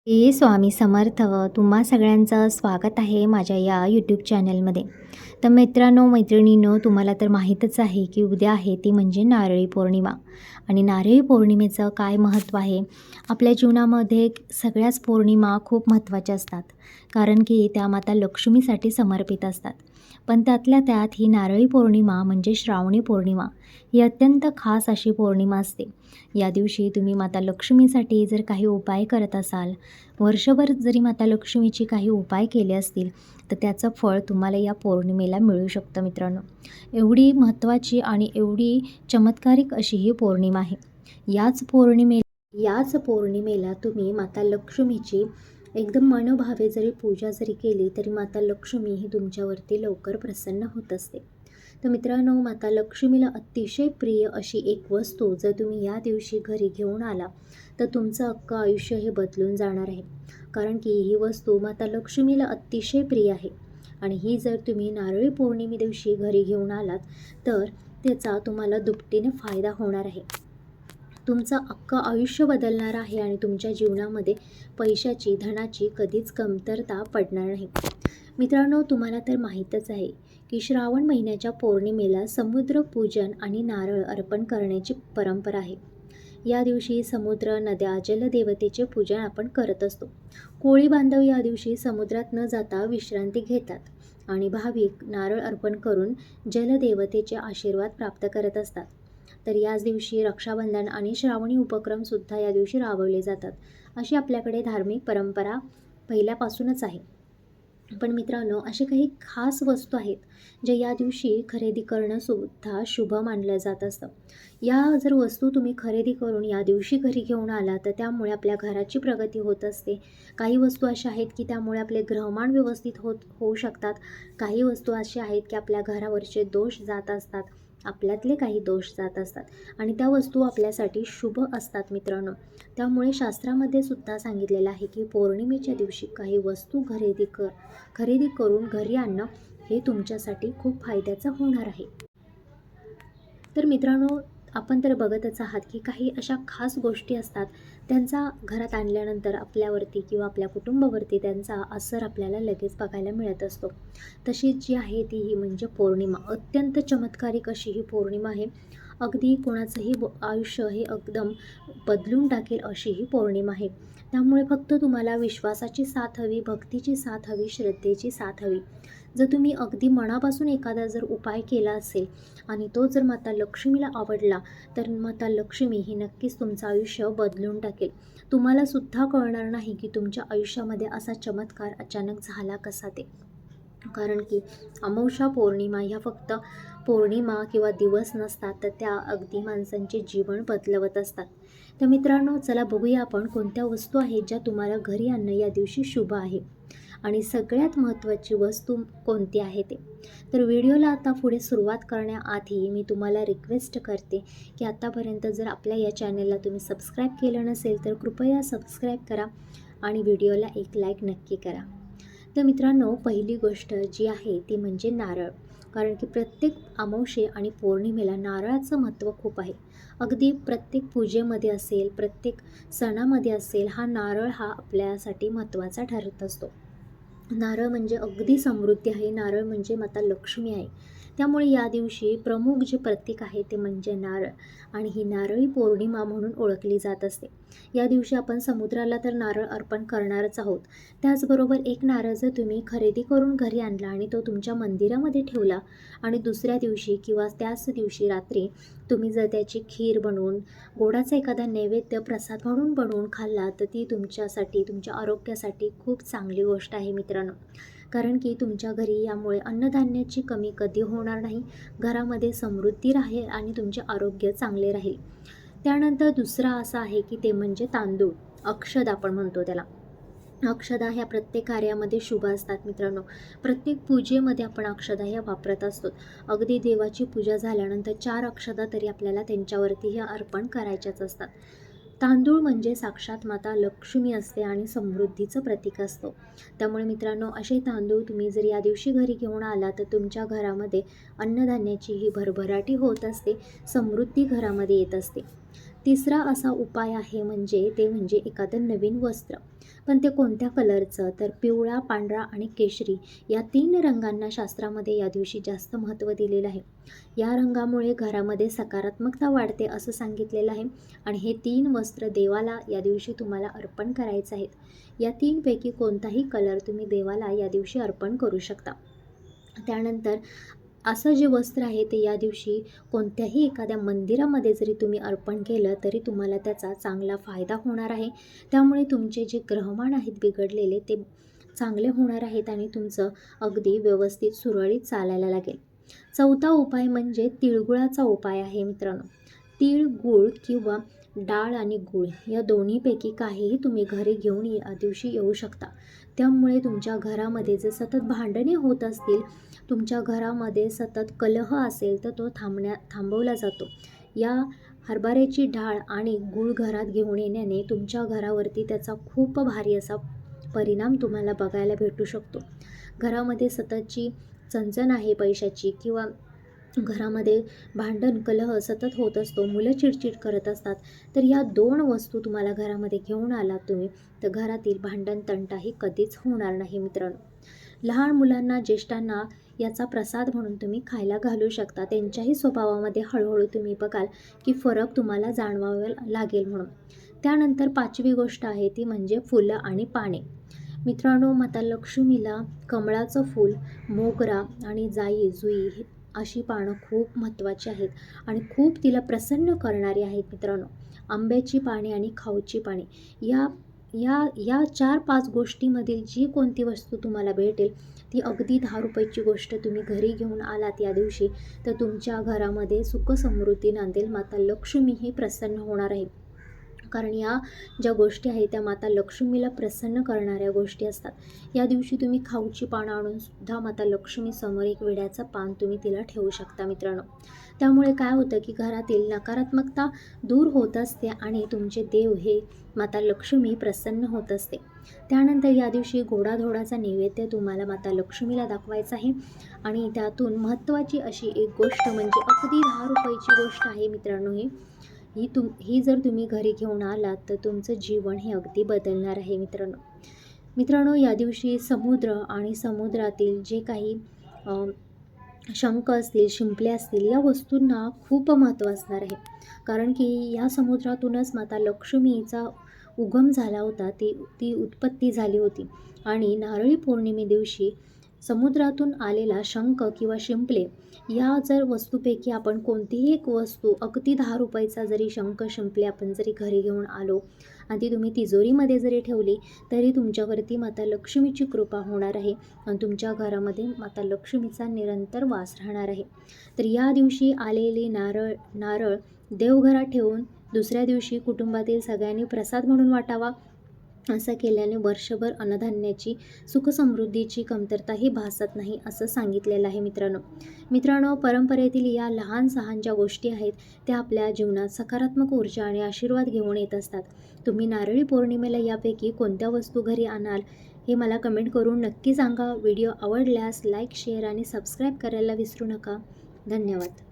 स्वामी समर्थ तुम्हा सगळ्यांचं स्वागत आहे माझ्या या यूट्यूब चॅनलमध्ये. तर मित्रांनो मैत्रिणींनो, तुम्हाला तर माहीतच आहे की उद्या आहे ती म्हणजे नारळी पौर्णिमा. आणि नारळी पौर्णिमेचं काय महत्त्व आहे. आपल्या जीवनामध्ये सगळ्याच पौर्णिमा खूप महत्त्वाच्या असतात, कारण की त्या माता लक्ष्मीसाठी समर्पित असतात. पण त्यातल्या त्यात ही नारळी पौर्णिमा म्हणजे श्रावणी पौर्णिमा ही अत्यंत खास अशी पौर्णिमा असते. या दिवशी तुम्ही माता लक्ष्मीसाठी जर काही उपाय करत असाल, वर्षभर जरी माता लक्ष्मीची काही उपाय केले असतील, तर त्याचं फळ तुम्हाला या पौर्णिमेला मिळू शकतं मित्रांनो. एवढी महत्त्वाची आणि एवढी चमत्कारिक अशी ही पौर्णिमा आहे. याच पौर्णिमेला तुम्ही माता लक्ष्मीची एकदम मनोभावे जरी पूजा जरी केली, तरी माता लक्ष्मी ही तुमच्यावरती लवकर प्रसन्न होत असते. तर मित्रांनो, माता लक्ष्मीला अतिशय प्रिय अशी एक वस्तू जर तुम्ही या दिवशी घरी घेऊन आला, तर तुमचं अख्खं आयुष्य हे बदलून जाणार आहे. कारण की ही वस्तू माता लक्ष्मीला अतिशय प्रिय आहे. आणि ही जर तुम्ही नारळी पौर्णिमे दिवशी घरी घेऊन आलात, तर त्याचा तुम्हाला दुपटीने फायदा होणार आहे. तुमचं अख्खं आयुष्य बदलणार आहे आणि तुमच्या जीवनामध्ये पैशाची, धनाची कधीच कमतरता पडणार नाही. मित्रांनो, तुम्हाला तर माहीतच आहे की श्रावण महिन्याच्या पौर्णिमेला समुद्रपूजन आणि नारळ अर्पण करण्याची परंपरा आहे. या दिवशी समुद्र, नद्या, जलदेवतेचे पूजन आपण करत असतो. कोळी बांधव या दिवशी समुद्रात न जाता विश्रांती घेतात आणि भाविक नारळ अर्पण करून जलदेवतेचे आशीर्वाद प्राप्त करत असतात. तर याच दिवशी रक्षाबंधन आणि श्रावणी उपक्रमसुद्धा या दिवशी राबवले जातात. अशी आपल्याकडे धार्मिक परंपरा पहिल्यापासूनच आहे. पण मित्रांनो, असे काही खास वस्तू आहेत ज्या या दिवशी खरेदी करणंसुद्धा शुभ मानलं जात असतं. या जर वस्तू तुम्ही खरेदी करून या दिवशी घरी घेऊन आला, तर त्यामुळे आपल्या घराची प्रगती होत असते. काही वस्तू अशा आहेत की त्यामुळे आपले ग्रहमान व्यवस्थित होऊ शकतात. काही वस्तू अशा आहेत की आपल्या घरावरचे दोष जात असतात, आपल्यातले काही दोष जात असतात आणि त्या वस्तू आपल्यासाठी शुभ असतात मित्रांनो. त्यामुळे शास्त्रामध्ये सुद्धा सांगितलेलं आहे की पौर्णिमेच्या दिवशी काही वस्तू खरेदी करून घरी आणणं हे तुमच्यासाठी खूप फायद्याचं होणार आहे. तर मित्रांनो, आपण तर बघतच आहात की काही अशा खास गोष्टी असतात, त्यांचा घरात आणल्यानंतर आपल्यावरती किंवा आपल्या कुटुंबावरती त्यांचा असर आपल्याला लगेच बघायला मिळत असतो. तशी जी आहे ती ही म्हणजे पौर्णिमा. अत्यंत चमत्कारिक अशी ही पौर्णिमा आहे. अगदी कोणाचंही आयुष्य हे एकदम बदलून टाकेल अशी ही पौर्णिमा आहे. त्यामुळे फक्त तुम्हाला विश्वासाची साथ हवी, भक्तीची साथ हवी, श्रद्धेची साथ हवी. जर तुम्ही अगदी मनापासून एखादा जर उपाय केला असेल आणि तो जर माता लक्ष्मीला आवडला, तर माता लक्ष्मी ही नक्कीच तुमचं आयुष्य बदलून टाकेल. तुम्हाला सुद्धा कळणार नाही की तुमच्या आयुष्यामध्ये असा चमत्कार अचानक झाला कसा ते. कारण की अमावस्या पौर्णिमा ह्या फक्त पौर्णिमा किंवा दिवस नसतात, तर त्या अगदी माणसांचे जीवन बदलवत असतात. तर मित्रांनो, चला बघूया आपण कोणत्या वस्तू आहेत ज्या तुम्हाला घरी आणणं या दिवशी शुभ आहे आणि सगळ्यात महत्त्वाची वस्तू कोणती आहे ते. तर व्हिडिओला आता पुढे सुरुवात करण्याआधी मी तुम्हाला रिक्वेस्ट करते की आत्तापर्यंत जर आपल्या या चॅनलला तुम्ही सबस्क्राईब केलं नसेल, तर कृपया सबस्क्राईब करा आणि व्हिडिओला एक लाईक नक्की करा. तर मित्रांनो, पहिली गोष्ट जी आहे ती म्हणजे नारळ. कारण की प्रत्येक अमावस्ये आणि पौर्णिमेला नारळाचं महत्त्व खूप आहे. अगदी प्रत्येक पूजेमध्ये असेल, प्रत्येक सणामध्ये असेल, हा नारळ हा आपल्यासाठी महत्त्वाचा ठरत असतो. नारळ म्हणजे अगदी समृद्धी आहे. नारळ म्हणजे माता लक्ष्मी आहे. त्यामुळे या दिवशी प्रमुख जे प्रतीक आहे ते म्हणजे नारळ आणि ही नारळी पौर्णिमा म्हणून ओळखली जात असते. या दिवशी आपण समुद्राला तर नारळ अर्पण करणारच आहोत. त्याचबरोबर एक नारळ जर तुम्ही खरेदी करून घरी आणला आणि तो तुमच्या मंदिरामध्ये ठेवला आणि दुसऱ्या दिवशी किंवा त्याच दिवशी रात्री तुम्ही जर त्याची खीर बनवून, गोडाचा एखादा नैवेद्य प्रसाद म्हणून बनवून खाल्ला, तर ती तुमच्यासाठी, तुमच्या आरोग्यासाठी खूप चांगली गोष्ट आहे मित्रांनो. कारण की तुमच्या घरी यामुळे अन्नधान्याची कमी कधी होणार नाही, घरामध्ये समृद्धी राहील आणि तुमचे आरोग्य चांगले राहील. त्यानंतर दुसरा असा आहे की ते म्हणजे तांदूळ, अक्षद आपण म्हणतो त्याला. अक्षदा ह्या प्रत्येक कार्यामध्ये शुभ असतात मित्रांनो. प्रत्येक पूजेमध्ये आपण अक्षदा ह्या वापरत असतो. अगदी देवाची पूजा झाल्यानंतर 4 अक्षदा तरी आपल्याला त्यांच्यावरती ह्या अर्पण करायच्याच असतात. तांदूळ म्हणजे साक्षात माता लक्ष्मी असते आणि समृद्धीचं प्रतीक असतो. त्यामुळे मित्रांनो, असे तांदूळ तुम्ही जर या दिवशी घरी घेऊन आला, तर तुमच्या घरामध्ये अन्नधान्याची ही भरभराटी होत असते, समृद्धी घरामध्ये येत असते. तिसरा असा उपाय आहे ते म्हणजे एखादं नवीन वस्त्र. पण ते कोणत्या कलरचं, तर पिवळा, पांढरा आणि केशरी या 3 रंगांना शास्त्रामध्ये या दिवशी जास्त महत्त्व दिलेलं आहे. या रंगामुळे घरामध्ये सकारात्मकता वाढते असं सांगितलेलं आहे आणि हे 3 वस्त्र देवाला या दिवशी तुम्हाला अर्पण करायचं आहेत. या 3 पैकी कोणताही कलर तुम्ही देवाला या दिवशी अर्पण करू शकता. त्यानंतर असं जे वस्त्र आहे ते या दिवशी कोणत्याही एखाद्या मंदिरामध्ये जरी तुम्ही अर्पण केलं तरी तुम्हाला त्याचा चांगला फायदा होणार आहे. त्यामुळे तुमचे जे ग्रहमान आहेत बिघडलेले ते चांगले होणार आहेत आणि तुमचं अगदी व्यवस्थित सुरळीत चालायला लागेल. चौथा उपाय म्हणजे तिळगुळाचा उपाय आहे मित्रांनो. तीळ, गूळ किंवा डाळ आणि गूळ या दोन्हीपैकी काहीही तुम्ही घरी घेऊन या दिवशी येऊ शकता. त्यामुळे तुमच्या घरामध्ये जे सतत भांडणे होत असतील, तुमच्या घरामध्ये सतत कलह असेल तर तो थांबवला जातो. या हरभऱ्याची डाळ आणि गूळ घरात घेऊन येण्याने तुमच्या घरावरती त्याचा खूप भारी असा परिणाम तुम्हाला बघायला भेटू शकतो. घरामध्ये सततची चणचण आहे पैशाची किंवा घरामध्ये भांडण कलह सतत होत असतो, मुलं चिडचिड करत असतात, तर या 2 वस्तू तुम्हाला घरामध्ये घेऊन आलात तुम्ही तर घरातील भांडण तंटाही कधीच होणार नाही मित्रांनो. लहान मुलांना, ज्येष्ठांना याचा प्रसाद म्हणून तुम्ही खायला घालू शकता. त्यांच्याही स्वभावामध्ये हळूहळू तुम्ही बघाल की फरक तुम्हाला जाणवावा लागेल म्हणून. त्यानंतर 5वी गोष्ट आहे ती म्हणजे फुलं आणि पाने. मित्रांनो, माता लक्ष्मीला कमळाचं फूल, मोगरा आणि जाई जुई अशी पानं खूप महत्त्वाची आहेत आणि खूप तिला प्रसन्न करणारी आहेत मित्रांनो. आंब्याची पाने आणि खाऊची पाने या या या 4-5 गोष्टीमधील जी कोणती वस्तू तुम्हाला भेटेल ती अगदी 10 रुपयाची गोष्ट तुम्ही घरी घेऊन आलात या दिवशी तर तुमच्या घरामध्ये सुख समृद्धी नांदेल. माता लक्ष्मी ही प्रसन्न होणार आहे. कारण या ज्या गोष्टी आहेत त्या माता लक्ष्मीला प्रसन्न करणाऱ्या गोष्टी असतात. या दिवशी तुम्ही खाऊची पानं आणून सुद्धा माता लक्ष्मीसमोर एक विड्याचं पान तुम्ही तिला ठेवू शकता मित्रांनो. त्यामुळे काय होतं की घरातील नकारात्मकता दूर होत असते आणि तुमचे देव हे माता लक्ष्मी प्रसन्न होत असते. त्यानंतर या दिवशी गोडाधोडाचा नैवेद्य तुम्हाला माता लक्ष्मीला दाखवायचा आहे आणि त्यातून महत्त्वाची अशी एक गोष्ट म्हणजे अगदी 10 रुपयाची गोष्ट आहे मित्रांनो. ही जर तुम्ही घरी घेऊन आलात तर तुमचं जीवन हे अगदी बदलणार आहे मित्रांनो. या दिवशी समुद्र आणि समुद्रातील जे काही शंख असतील, शिंपले असतील या वस्तूंना खूप महत्त्व असणार आहे. कारण की या समुद्रातूनच माता लक्ष्मीचा उगम झाला होता, ती उत्पत्ती झाली होती आणि नारळी पौर्णिमे दिवशी समुद्रातून आलेला शंख किंवा शिंपले या जर वस्तूपैकी आपण कोणतीही एक वस्तू अगदी 10 रुपयाचा जरी शंख शिंपले आपण जरी घरी घेऊन आलो आणि ती तुम्ही तिजोरीमध्ये जरी ठेवली तरी तुमच्यावरती माता लक्ष्मीची कृपा होणार आहे आणि तुमच्या घरामध्ये माता लक्ष्मीचा निरंतर वास राहणार आहे. तर या दिवशी आलेली नारळ देवघरात ठेवून दुसऱ्या दिवशी कुटुंबातील सगळ्यांनी प्रसाद म्हणून वाटावा. असं केल्याने वर्षभर अन्नधान्याची सुखसमृद्धीची कमतरताही भासत नाही असं सांगितलेलं आहे मित्रांनो, परंपरेतील या लहान सहान ज्या गोष्टी आहेत त्या आपल्या जीवनात सकारात्मक ऊर्जा आणि आशीर्वाद घेऊन येत असतात. तुम्ही नारळी पौर्णिमेला यापैकी कोणत्या वस्तू घरी आणाल हे मला कमेंट करून नक्की सांगा. व्हिडिओ आवडल्यास लाईक, शेअर आणि सबस्क्राईब करायला विसरू नका. धन्यवाद.